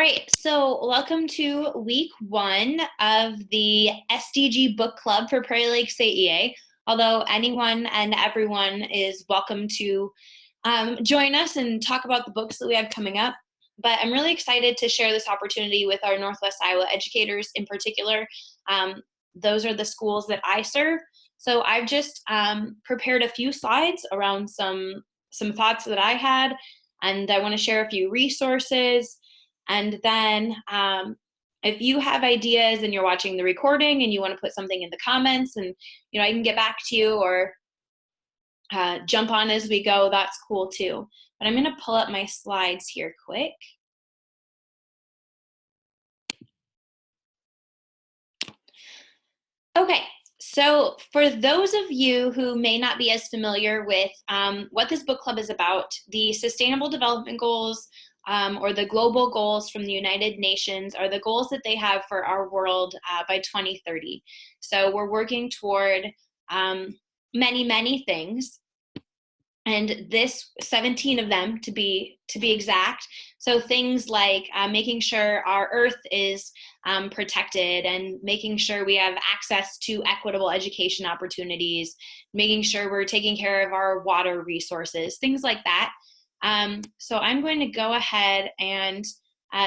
right, so welcome to week 1 of the SDG Book Club for Prairie Lakes AEA. Although anyone and everyone is welcome to join us and talk about the books that we have coming up. But I'm really excited to share this opportunity with our Northwest Iowa educators in particular. Those are the schools that I serve. So I've just prepared a few slides around some thoughts that I had, and I want to share a few resources. And then if you have ideas and you're watching the recording and you want to put something in the comments and I can get back to you or jump on as we go, that's cool too. But I'm going to pull up my slides here quick. Okay, so for those of you who may not be as familiar with what this book club is about, the Sustainable Development Goals or the global goals from the United Nations are the goals that they have for our world by 2030. So we're working toward many, many things. And this 17 of them to be exact. So things like making sure our earth is protected and making sure we have access to equitable education opportunities, making sure we're taking care of our water resources, things like that. So I'm going to go ahead and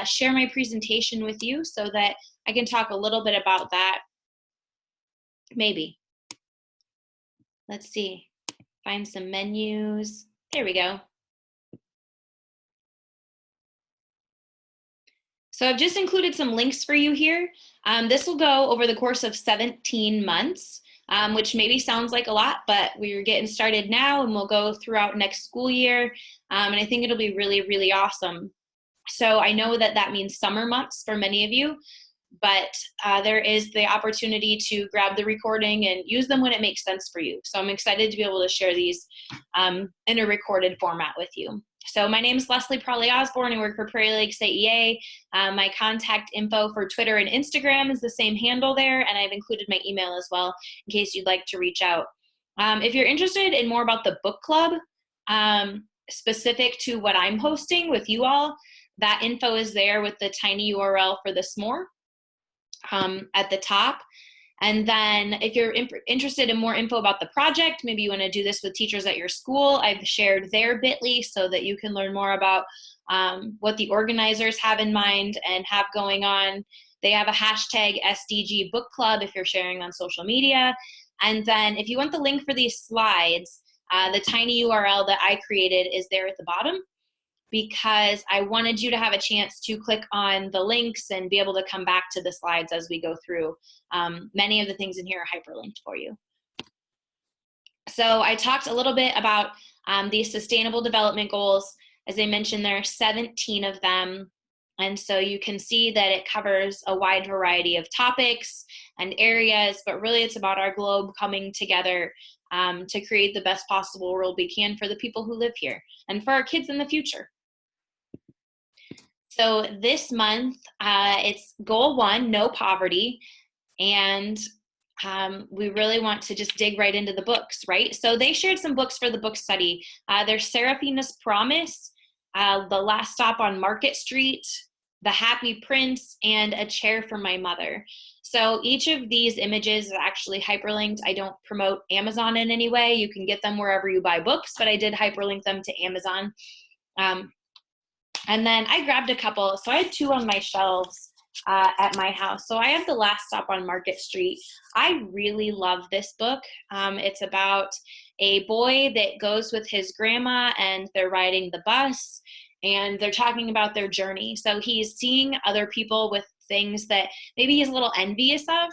share my presentation with you so that I can talk a little bit about that. Maybe. Let's see. Find some menus. There we go. So I've just included some links for you here. This will go over the course of 17 months, which maybe sounds like a lot, but we're getting started now and we'll go throughout next school year. And I think it'll be really, really awesome. So I know that that means summer months for many of you, but there is the opportunity to grab the recording and use them when it makes sense for you. So I'm excited to be able to share these in a recorded format with you. So my name is Leslie Osborne. I work for Prairie Lakes AEA. My contact info for Twitter and Instagram is the same handle there, and I've included my email as well in case you'd like to reach out. If you're interested in more about the book club, specific to what I'm hosting with you all, that info is there with the tiny URL for this more. At the top. And then if you're interested in more info about the project, maybe you want to do this with teachers at your school, I've shared their bit.ly so that you can learn more about what the organizers have in mind and have going on. They have a hashtag SDG Book Club if you're sharing on social media. And then if you want the link for these slides, the tiny URL that I created is there at the bottom, because I wanted you to have a chance to click on the links and be able to come back to the slides as we go through. Many of the things in here are hyperlinked for you. So I talked a little bit about these Sustainable Development Goals. As I mentioned, there are 17 of them. And so you can see that it covers a wide variety of topics and areas, but really it's about our globe coming together to create the best possible world we can for the people who live here and for our kids in the future. So this month, it's goal 1, no poverty. And we really want to just dig right into the books, right? So they shared some books for the book study. There's Seraphina's Promise, The Last Stop on Market Street, The Happy Prince, and A Chair for My Mother. So each of these images is actually hyperlinked. I don't promote Amazon in any way. You can get them wherever you buy books, but I did hyperlink them to Amazon. And then I grabbed a couple. So I had 2 on my shelves at my house. So I have The Last Stop on Market Street. I really love this book. It's about a boy that goes with his grandma and they're riding the bus and they're talking about their journey. So he's seeing other people with things that maybe he's a little envious of.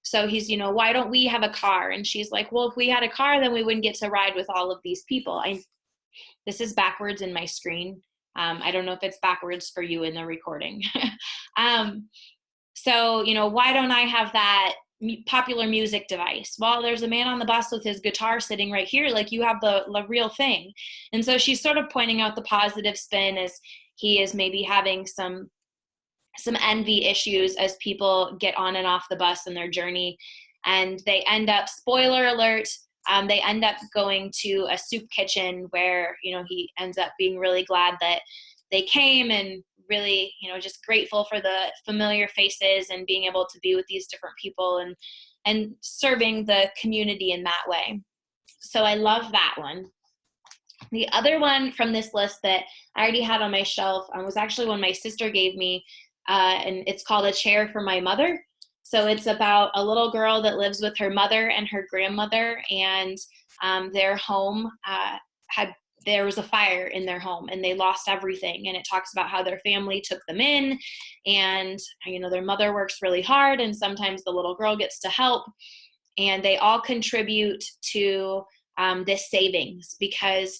So he's, why don't we have a car? And she's like, well, if we had a car, then we wouldn't get to ride with all of these people. This is backwards in my screen. I don't know if it's backwards for you in the recording. So, why don't I have that popular music device? Well, there's a man on the bus with his guitar sitting right here. Like, you have the real thing. And so she's sort of pointing out the positive spin as he is maybe having some envy issues as people get on and off the bus in their journey. And they end up, spoiler alert, they end up going to a soup kitchen where, he ends up being really glad that they came and really, just grateful for the familiar faces and being able to be with these different people and serving the community in that way. So I love that one. The other one from this list that I already had on my shelf was actually one my sister gave me, and it's called A Chair for My Mother. So it's about a little girl that lives with her mother and her grandmother, and their home there was a fire in their home and they lost everything. And it talks about how their family took them in, and their mother works really hard and sometimes the little girl gets to help, and they all contribute to this savings because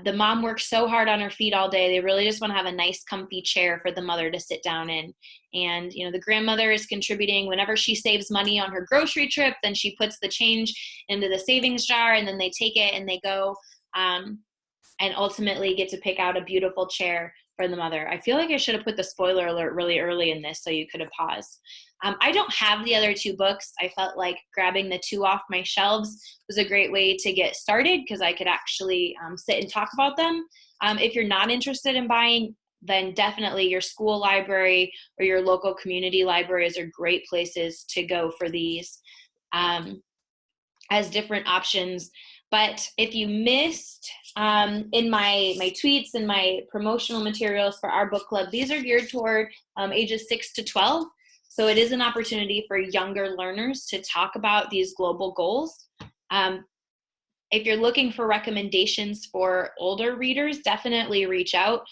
the mom works so hard on her feet all day. They really just want to have a nice comfy chair for the mother to sit down in. And the grandmother is contributing whenever she saves money on her grocery trip, then she puts the change into the savings jar, and then they take it and they go and ultimately get to pick out a beautiful chair for the mother. I feel like I should have put the spoiler alert really early in this so you could have paused. I don't have the other two books. I felt like grabbing the two off my shelves was a great way to get started because I could actually sit and talk about them. If you're not interested in buying, then definitely your school library or your local community libraries are great places to go for these as different options. But if you missed in my tweets and my promotional materials for our book club, these are geared toward ages 6 to 12. So it is an opportunity for younger learners to talk about these global goals. If you're looking for recommendations for older readers, definitely reach out.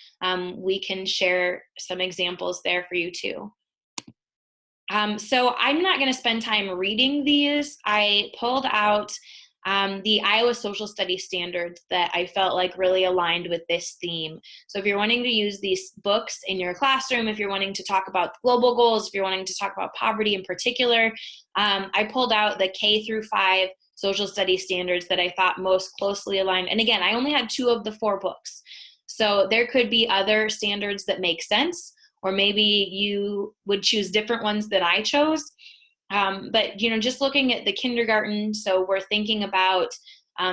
We can share some examples there for you too. So I'm not going to spend time reading these. I pulled out the Iowa Social Studies standards that I felt like really aligned with this theme. So if you're wanting to use these books in your classroom, if you're wanting to talk about global goals, if you're wanting to talk about poverty in particular, I pulled out the K through 5 social studies standards that I thought most closely aligned. And again, I only had 2 of the 4 books. So there could be other standards that make sense, or maybe you would choose different ones that I chose. But, just looking at the kindergarten, so we're thinking about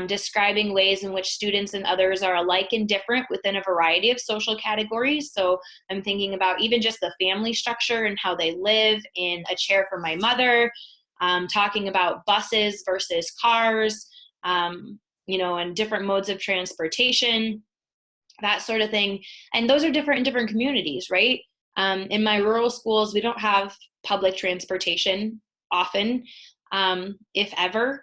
describing ways in which students and others are alike and different within a variety of social categories. So I'm thinking about even just the family structure and how they live in A Chair for My Mother, talking about buses versus cars, and different modes of transportation, that sort of thing. And those are different in different communities, right? In my rural schools, we don't have public transportation often, if ever.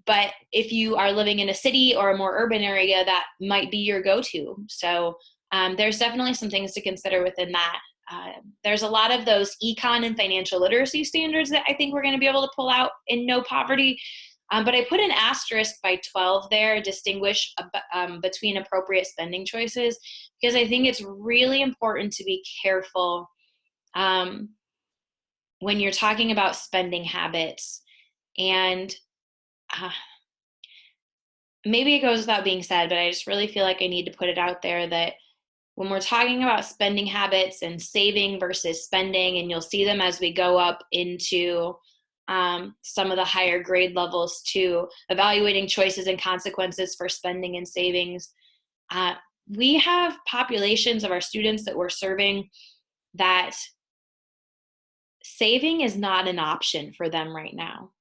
But if you are living in a city or a more urban area, that might be your go-to. So there's definitely some things to consider within that. There's a lot of those econ and financial literacy standards that I think we're going to be able to pull out in No Poverty. But I put an asterisk by 12 there, distinguish between appropriate spending choices, because I think it's really important to be careful when you're talking about spending habits. And maybe it goes without being said, but I just really feel like I need to put it out there that when we're talking about spending habits and saving versus spending, and you'll see them as we go up into some of the higher grade levels too, evaluating choices and consequences for spending and savings. We have populations of our students that we're serving that saving is not an option for them right now.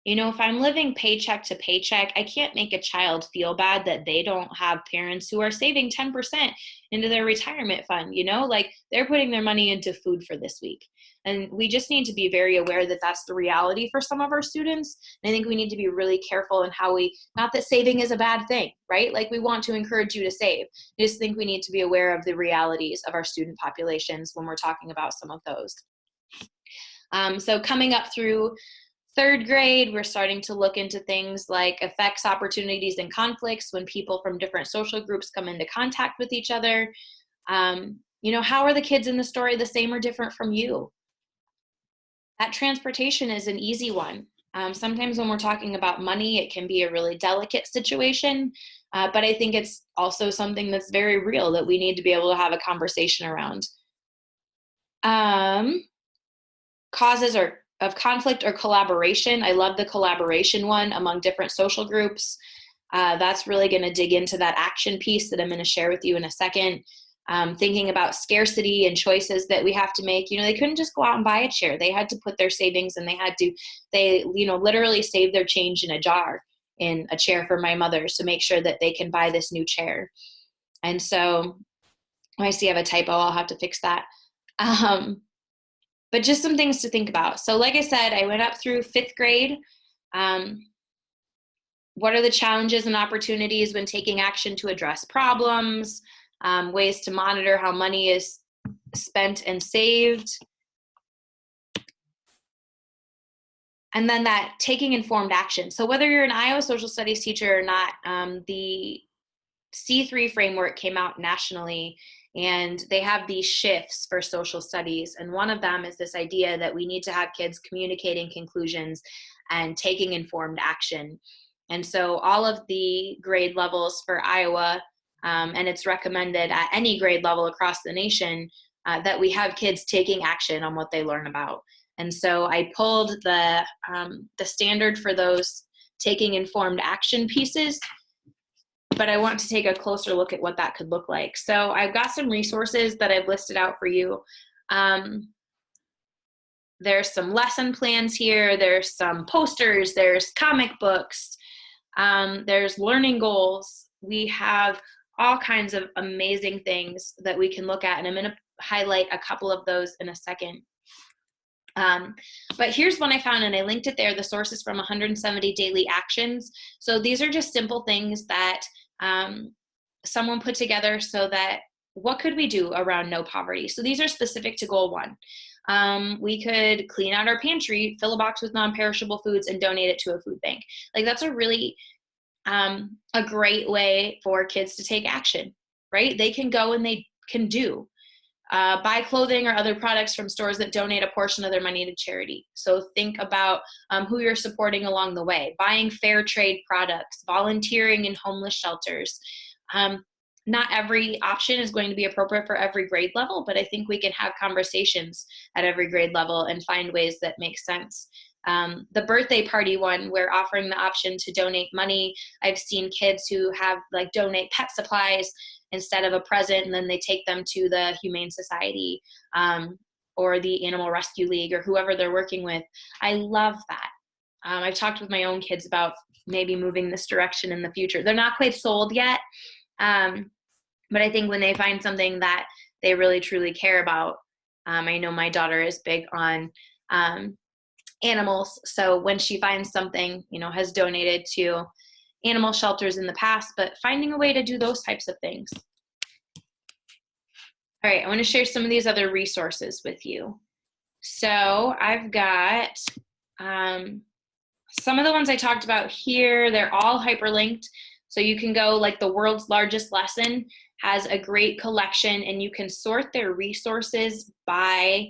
If I'm living paycheck to paycheck, I can't make a child feel bad that they don't have parents who are saving 10% into their retirement fund, like they're putting their money into food for this week. And we just need to be very aware that that's the reality for some of our students. And I think we need to be really careful in how not that saving is a bad thing, right? Like we want to encourage you to save. I just think we need to be aware of the realities of our student populations when we're talking about some of those. So coming up through 3rd grade, we're starting to look into things like effects, opportunities, and conflicts when people from different social groups come into contact with each other. How are the kids in the story the same or different from you? That transportation is an easy one. Sometimes when we're talking about money, it can be a really delicate situation, but I think it's also something that's very real that we need to be able to have a conversation around. Causes of conflict or collaboration. I love the collaboration one among different social groups. That's really going to dig into that action piece that I'm going to share with you in a second. thinking about scarcity and choices that we have to make. They couldn't just go out and buy a chair. They had to put their savings, and they literally save their change in a jar in a chair for my mother to make sure that they can buy this new chair. And so I see I have a typo. I'll have to fix that. But just some things to think about. So like I said, I went up through 5th grade. What are the challenges and opportunities when taking action to address problems? Ways to monitor how money is spent and saved. And then that taking informed action. So whether you're an Iowa social studies teacher or not, the C3 framework came out nationally, and they have these shifts for social studies. And one of them is this idea that we need to have kids communicating conclusions and taking informed action. And so all of the grade levels for Iowa, and it's recommended at any grade level across the nation, that we have kids taking action on what they learn about. And so I pulled the standard for those taking informed action pieces, but I want to take a closer look at what that could look like. So I've got some resources that I've listed out for you. There's some lesson plans here. There's some posters. There's comic books. There's learning goals. We have all kinds of amazing things that we can look at, and I'm going to highlight a couple of those in a second. But here's one I found, and I linked it there. The source is from 170 Daily Actions. So these are just simple things that someone put together so that what could we do around no poverty? So these are specific to goal 1. We could clean out our pantry, fill a box with non-perishable foods, and donate it to a food bank. Like, that's a really a great way for kids to take action, right? They can go and they can do. Buy clothing or other products from stores that donate a portion of their money to charity. So think about who you're supporting along the way. Buying fair trade products, volunteering in homeless shelters. Not every option is going to be appropriate for every grade level, but I think we can have conversations at every grade level and find ways that make sense. The birthday party one, we're offering the option to donate money. I've seen kids who have donate pet supplies instead of a present, and then they take them to the Humane Society or the Animal Rescue League or whoever they're working with. I love that. I've talked with my own kids about maybe moving this direction in the future. They're not quite sold yet, but I think when they find something that they really truly care about, I know my daughter is big on animals, so when she finds something, has donated to animal shelters in the past, but finding a way to do those types of things. All right, I want to share some of these other resources with you. So I've got some of the ones I talked about here. They're all hyperlinked, so you can go, like the World's Largest Lesson has a great collection, and you can sort their resources by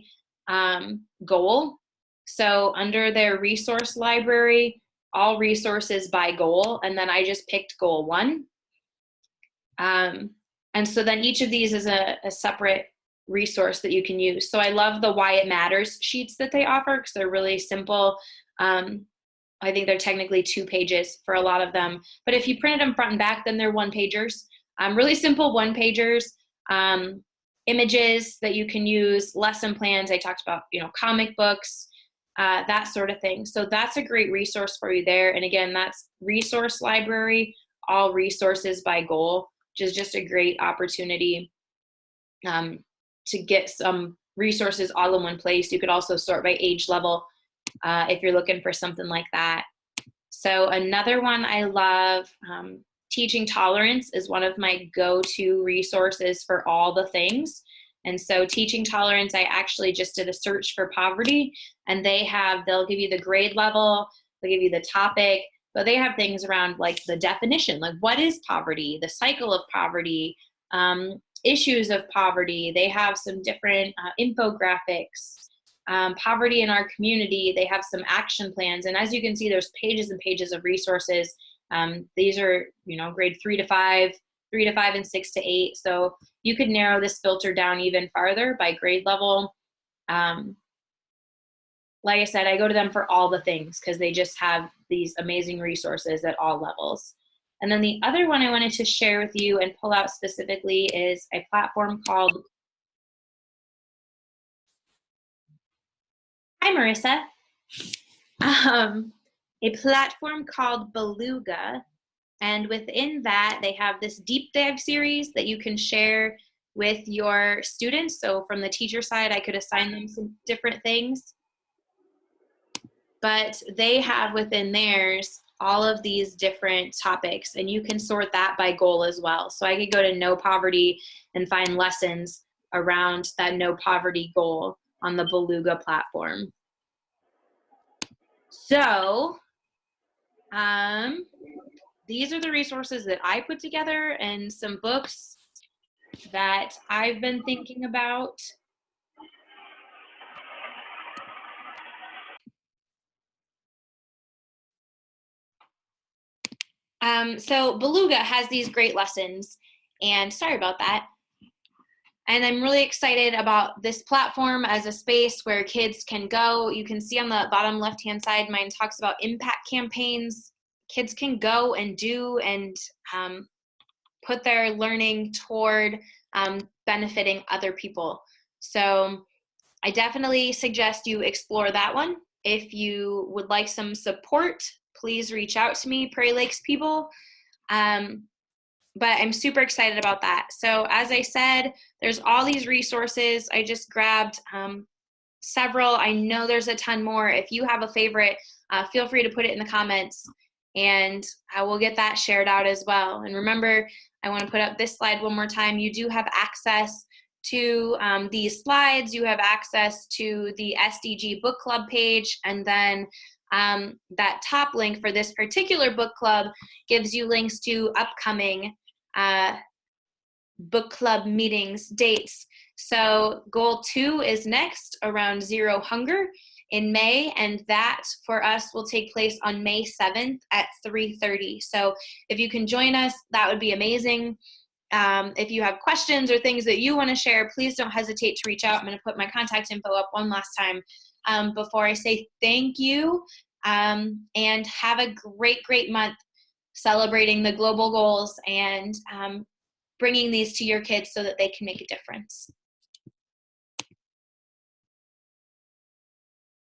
goal. So under their resource library, all resources by goal, and then I just picked goal 1. And so then each of these is a separate resource that you can use. So I love the Why It Matters sheets that they offer, because they're really simple. I think they're technically 2 pages for a lot of them, but if you printed them front and back, then they're 1-pagers. Really simple 1-pagers. Images that you can use, lesson plans. I talked about, comic books, that sort of thing. So that's a great resource for you there. And again, that's resource library, all resources by goal, which is just a great opportunity to get some resources all in one place. You could also sort by age level if you're looking for something like that. So another one I love, Teaching Tolerance is one of my go-to resources for all the things. And so Teaching Tolerance, I actually just did a search for poverty, and they'll give you the grade level, they'll give you the topic, but they have things around like the definition, like what is poverty, the cycle of poverty, issues of poverty. They have some different infographics, poverty in our community. They have some action plans. And as you can see, there's pages and pages of resources. These are, grade 3 to 5, 3 to 5, and 6 to 8. So you could narrow this filter down even farther by grade level. Like I said, I go to them for all the things because they just have these amazing resources at all levels. And then the other one I wanted to share with you and pull out specifically is a platform called, hi Marissa, a platform called Beluga. And within that, they have this deep dive series that you can share with your students. So from the teacher side, I could assign them some different things. But they have within theirs all of these different topics, and you can sort that by goal as well. So I could go to no poverty and find lessons around that no poverty goal on the Beluga platform. So these are the resources that I put together and some books that I've been thinking about. So Beluga has these great lessons, and sorry about that. And I'm really excited about this platform as a space where kids can go. You can see on the bottom left-hand side, mine talks about impact campaigns. Kids can go and do and put their learning toward benefiting other people. So I definitely suggest you explore that one. If you would like some support, please reach out to me, Prairie Lakes people. But I'm super excited about that. So as I said, there's all these resources. I just grabbed several. I know there's a ton more. If you have a favorite, feel free to put it in the comments, and I will get that shared out as well. And remember, I want to put up this slide one more time. You do have access to these slides. You have access to the SDG book club page, and then that top link for this particular book club gives you links to upcoming book club meetings dates. So goal 2 is next, around Zero Hunger in May, and that for us will take place on May 7th at 3:30. So if you can join us, that would be amazing. If you have questions or things that you want to share, please don't hesitate to reach out. I'm going to put my contact info up one last time before I say thank you, and have a great month celebrating the global goals and bringing these to your kids so that they can make a difference.